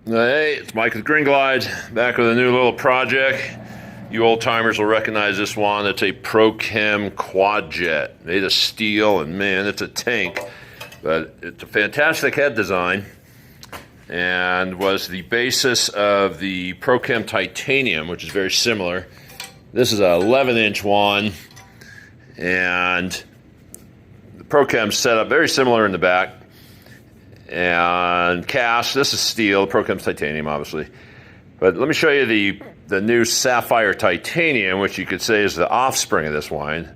Hey, it's Mike with Green Glides, back with a new little project. You old timers will recognize this one. It's a Prochem Quad-Jet, made of steel, and man, it's a tank. But it's a fantastic head design, and was the basis of the Prochem Titanium, which is very similar. This is an 11-inch one, and the Prochem setup very similar in the back. And cast, this is steel, Prochem's titanium, obviously. But let me show you the new sapphire titanium, which you could say is the offspring of this wand.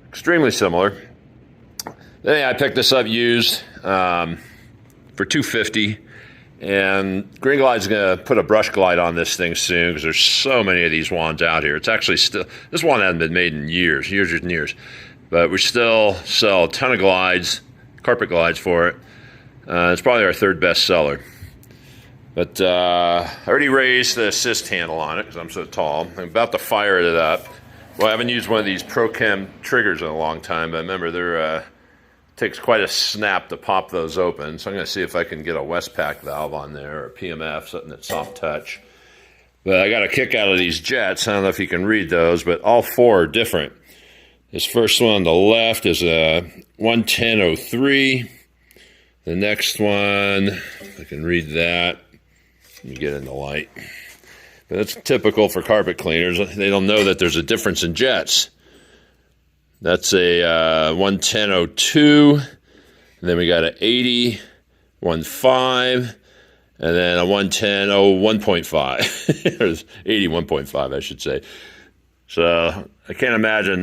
Extremely similar. Then I picked this up used for $250, and Green Glide's gonna put a brush glide on this thing soon because there's so many of these wands out here. It's actually still, this one hasn't been made in years and years, but we still sell a ton of glides, carpet glides for it. It's probably our third best seller. But I already raised the assist handle on it because I'm so tall. I'm about to fire it up. Well, I haven't used one of these Prochem triggers in a long time, but remember, they're takes quite a snap to pop those open. So I'm going to see if I can get a Westpac valve on there, or a PMF, something that's soft touch. But I got a kick out of these jets. I don't know if you can read those, but all four are different. This first one on the left is a 110.03. The next one, if I can read that, let me get in the light. But that's typical for carpet cleaners. They don't know that there's a difference in jets. That's a 110.02. And then we got an 80, 1.5, and then a 110.01.5. Or 80, 1.5, I should say. So I can't imagine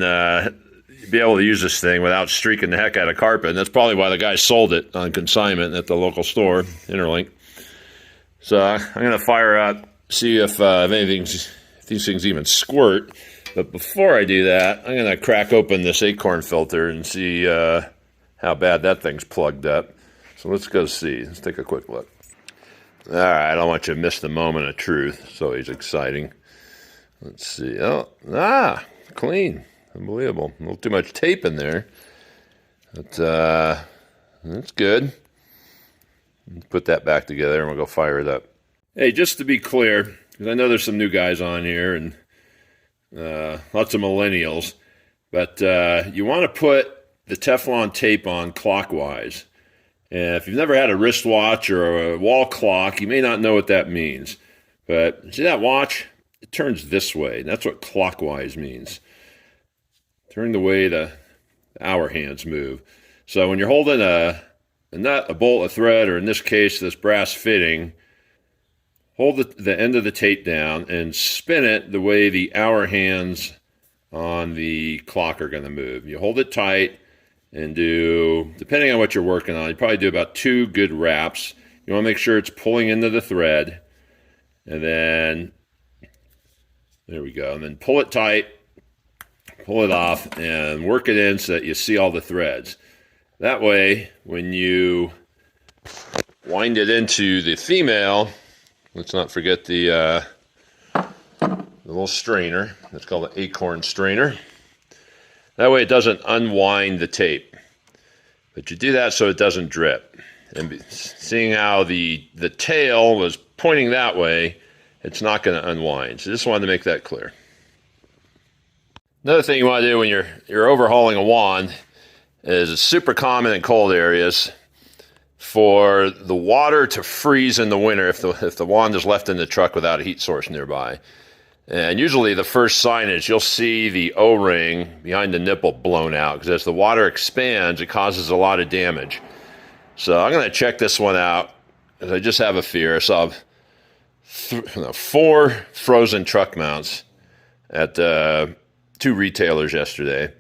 be able to use this thing without streaking the heck out of carpet. And that's probably why the guy sold it on consignment at the local store, Interlink. So I'm going to fire up, see if these things even squirt. But before I do that, I'm going to crack open this acorn filter and see how bad that thing's plugged up. So let's go see. Let's take a quick look. All right, I don't want you to miss the moment of truth. It's always exciting. Let's see. Oh, clean. Unbelievable. A little too much tape in there. But that's good. Put that back together and we'll go fire it up. Hey, just to be clear, because I know there's some new guys on here and lots of millennials, but you want to put the Teflon tape on clockwise. And if you've never had a wristwatch or a wall clock, you may not know what that means. But see that watch? It turns this way. That's what clockwise means. Turn the way the hour hands move. So when you're holding a nut, a bolt, a thread, or in this case, this brass fitting, hold the end of the tape down and spin it the way the hour hands on the clock are going to move. You hold it tight and do, depending on what you're working on, you probably do about 2 good wraps. You want to make sure it's pulling into the thread. And then, there we go. And then pull it tight, pull it off, and work it in so that you see all the threads. That way, when you wind it into the female, let's not forget the little strainer. It's called an acorn strainer. That way it doesn't unwind the tape. But you do that so it doesn't drip. And seeing how the tail was pointing that way, it's not going to unwind. So just wanted to make that clear. Another thing you want to do when you're overhauling a wand is it's super common in cold areas for the water to freeze in the winter if the wand is left in the truck without a heat source nearby. And usually the first sign is you'll see the O-ring behind the nipple blown out, because as the water expands, it causes a lot of damage. So I'm going to check this one out, because I just have a fear. I saw 4 frozen truck mounts at 2 retailers yesterday.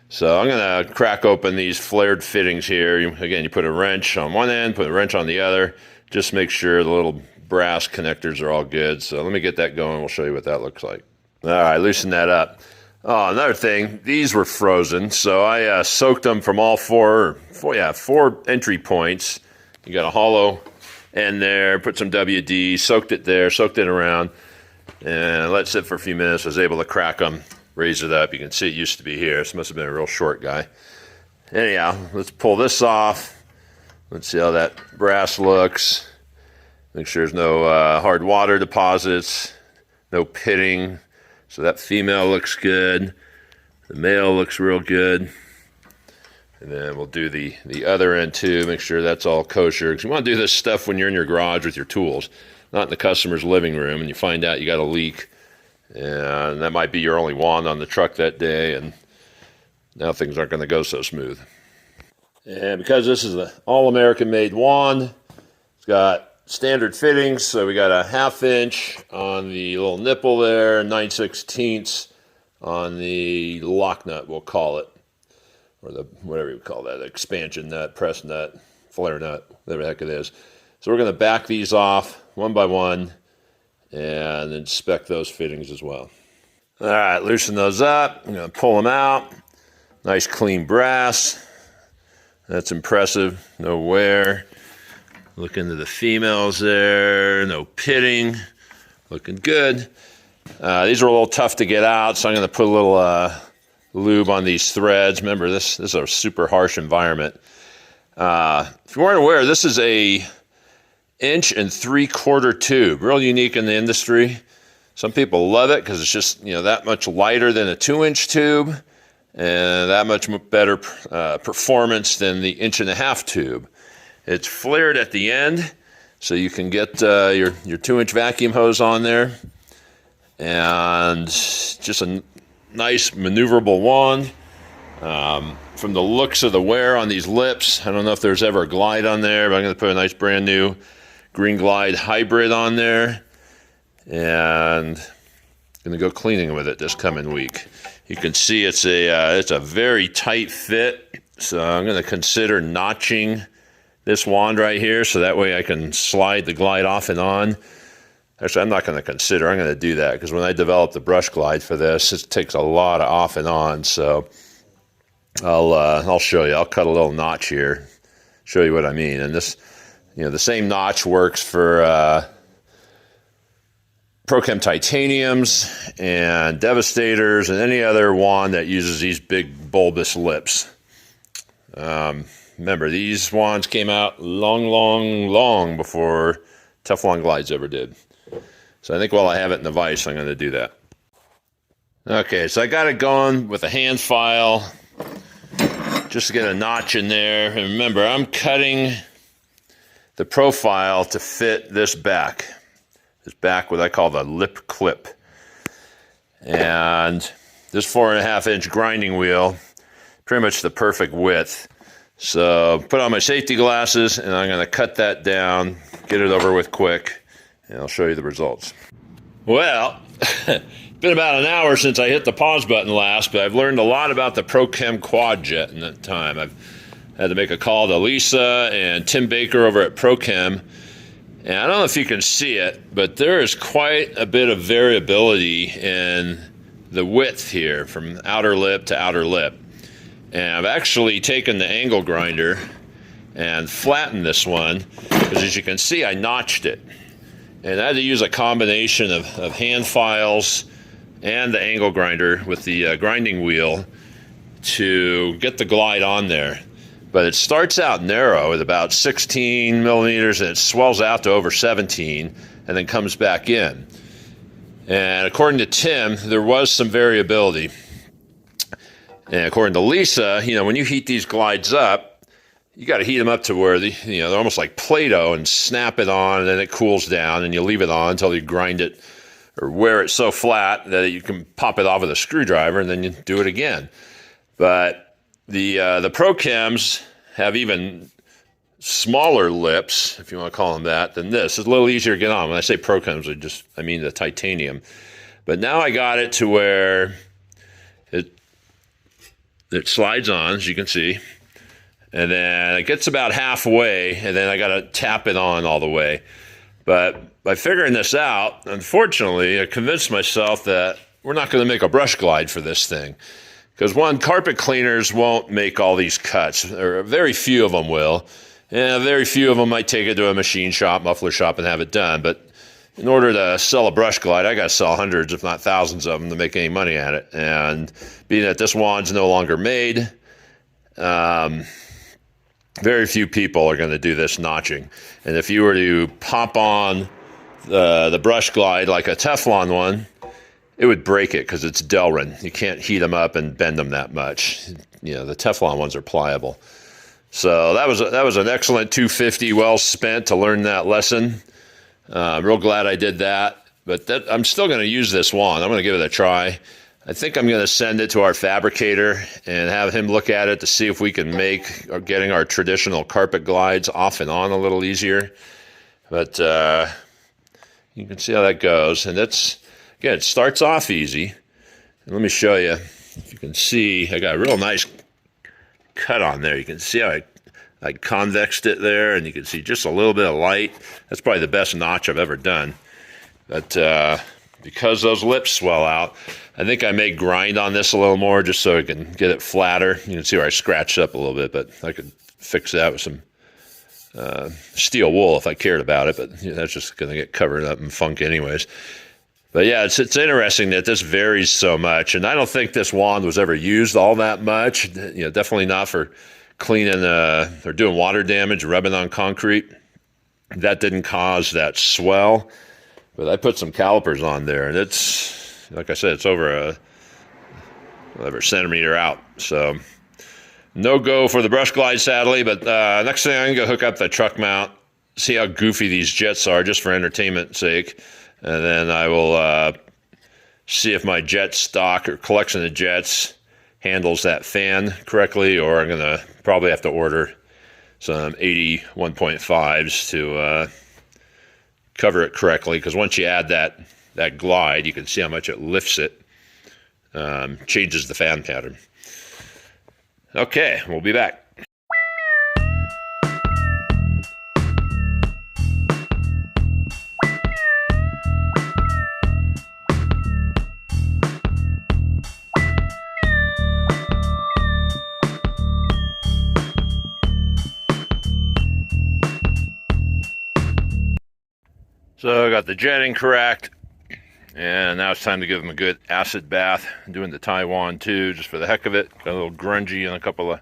So I'm going to crack open these flared fittings here. Again, you put a wrench on one end, put a wrench on the other. Just make sure the little brass connectors are all good. So let me get that going. We'll show you what that looks like. All right, loosen that up. Oh, another thing, these were frozen. So I soaked them from all 4 entry points. You got a hollow end there, put some WD, soaked it there, soaked it around, and let it sit for a few minutes. I was able to crack them. Raise it up. You can see it used to be here. This must have been a real short guy. Anyhow, let's pull this off. Let's see how that brass looks. Make sure there's no hard water deposits, no pitting. So that female looks good. The male looks real good. And then we'll do the other end too, make sure that's all kosher. Because you want to do this stuff when you're in your garage with your tools, not in the customer's living room, and you find out you got a leak. And that might be your only wand on the truck that day, and now things aren't going to go so smooth. And because this is an all-American made wand, it's got standard fittings, so we got a 1/2 inch on the little nipple there, 9/16 on the lock nut, we'll call it, or the whatever you call that, expansion nut, press nut, flare nut, whatever the heck it is. So we're going to back these off one by one and inspect those fittings as well. All right, loosen those up. I'm going to pull them out. Nice clean brass. That's impressive. No wear. Look into the females there. No pitting. Looking good. These are a little tough to get out, so I'm going to put a little lube on these threads. Remember, this is a super harsh environment. If you weren't aware, this is a 1 3/4 inch tube. Real unique in the industry. Some people love it because it's just, that much lighter than a 2-inch tube and that much better performance than the 1.5-inch tube. It's flared at the end, so you can get your 2-inch vacuum hose on there, and just a nice maneuverable wand. From the looks of the wear on these lips, I don't know if there's ever a glide on there, but I'm going to put a nice brand new Green Glide hybrid on there, and I'm going to go cleaning with it this coming week. You can see it's a very tight fit, so I'm going to consider notching this wand right here, so that way I can slide the glide off and on. Actually, I'm not going to consider. I'm going to do that because when I developed the brush glide for this, it takes a lot of off and on. So I'll show you. I'll cut a little notch here, show you what I mean. And this, the same notch works for Prochem titaniums and Devastators and any other wand that uses these big bulbous lips. Remember, these wands came out long before Teflon glides ever did. So I think while I have it in the vise, I'm going to do that. Okay, so I got it going with a hand file, just to get a notch in there. And remember, I'm cutting the profile to fit this back what I call the lip clip. And this 4.5-inch grinding wheel, pretty much the perfect width. So put on my safety glasses, and I'm going to cut that down, get it over with quick, and I'll show you the results. Well, it's been about an hour since I hit the pause button last, but I've learned a lot about the Prochem Quad-Jet in that time. I've had to make a call to Lisa and Tim Baker over at Prochem, and I don't know if you can see it, but there is quite a bit of variability in the width here from outer lip to outer lip. And I've actually taken the angle grinder and flattened this one, because as you can see, I notched it. And I had to use a combination of hand files and the angle grinder with the grinding wheel to get the glide on there. But it starts out narrow with about 16 millimeters, and it swells out to over 17 and then comes back in. And according to Tim, there was some variability. And according to Lisa, when you heat these glides up, you got to heat them up to where they're almost like Play-Doh, and snap it on, and then it cools down, and you leave it on until you grind it or wear it so flat that you can pop it off with a screwdriver, and then you do it again. But the Prochems have even smaller lips, if you want to call them that, than this. It's a little easier to get on. When I say Prochems, I mean the titanium. But now I got it to where it slides on, as you can see, and then it gets about halfway, and then I got to tap it on all the way. But by figuring this out, unfortunately, I convinced myself that we're not going to make a brush glide for this thing. Because one, carpet cleaners won't make all these cuts, or very few of them will. And very few of them might take it to a machine shop, muffler shop, and have it done. But in order to sell a brush glide, I got to sell hundreds, if not thousands of them to make any money at it. And being that this wand's no longer made, very few people are going to do this notching. And if you were to pop on the brush glide like a Teflon one, it would break it because it's Delrin. You can't heat them up and bend them that much. You know, the Teflon ones are pliable. So that was an excellent 250, well spent to learn that lesson. I'm real glad I did that. But I'm still going to use this wand. I'm going to give it a try. I think I'm going to send it to our fabricator and have him look at it to see if we can make getting our traditional carpet glides off and on a little easier. But you can see how that goes. And again, it starts off easy. And let me show you. If you can see, I got a real nice cut on there. You can see how I convexed it there, and you can see just a little bit of light. That's probably the best notch I've ever done. But because those lips swell out, I think I may grind on this a little more just so I can get it flatter. You can see where I scratched up a little bit, but I could fix that with some steel wool if I cared about it. But you know, that's just going to get covered up in funk anyways. But yeah, it's interesting that this varies so much, and I don't think this wand was ever used all that much. You know, definitely not for cleaning or doing water damage, rubbing on concrete. That didn't cause that swell. But I put some calipers on there, and it's, like I said, it's over a centimeter out. So no go for the brush glide, sadly. But next thing I'm going to hook up the truck mount, see how goofy these jets are, just for entertainment's sake. And then I will see if my jet stock or collection of jets handles that fan correctly, or I'm going to probably have to order some 80 1.5s to cover it correctly, because once you add that glide, you can see how much it lifts it, changes the fan pattern. Okay, we'll be back. So I got the jetting correct, and now it's time to give them a good acid bath. I'm doing the Taiwan too, just for the heck of it. Got a little grungy and a couple of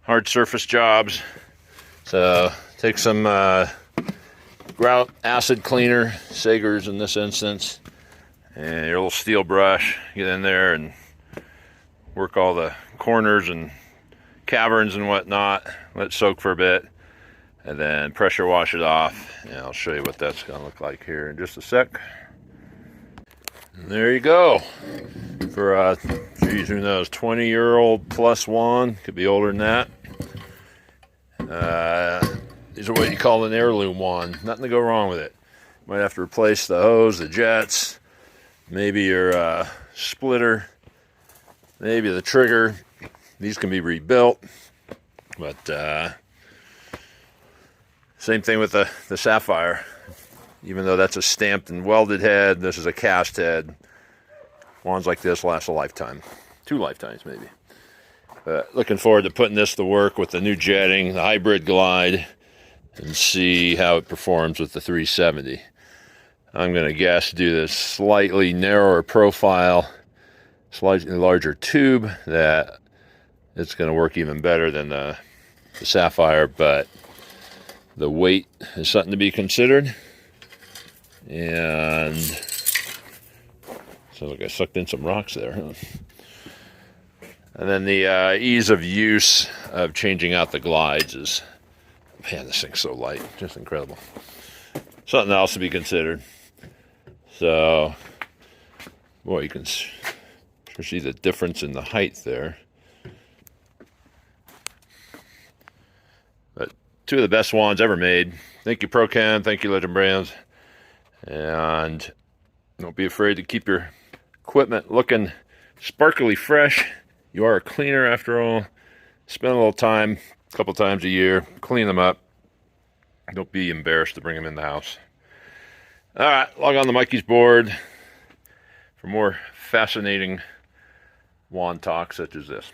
hard surface jobs. So take some grout acid cleaner, Sager's in this instance, and your little steel brush. Get in there and work all the corners and caverns and whatnot. Let it soak for a bit. And then pressure wash it off, and I'll show you what that's going to look like here in just a sec. And there you go. For, geez, who knows, 20-year-old plus wand. Could be older than that. These are what you call an heirloom wand. Nothing to go wrong with it. Might have to replace the hose, the jets, maybe your splitter, maybe the trigger. These can be rebuilt, but same thing with the Sapphire. Even though that's a stamped and welded head, this is a cast head. Wands like this last a lifetime. 2 lifetimes, maybe. But looking forward to putting this to work with the new jetting, the hybrid glide, and see how it performs with the 370. I'm going to guess do this slightly narrower profile, slightly larger tube, that it's going to work even better than the Sapphire, but the weight is something to be considered. And sounds like I sucked in some rocks there, huh? And then the ease of use of changing out the glides is, man, this thing's so light, just incredible. Something else to be considered. So, boy, you can see the difference in the height there. But 2 of the best wands ever made. Thank you, Prochem. Thank you, Legend Brands. And don't be afraid to keep your equipment looking sparkly fresh. You are a cleaner after all. Spend a little time, a couple times a year, clean them up. Don't be embarrassed to bring them in the house. All right, log on to Mikey's board for more fascinating wand talk such as this.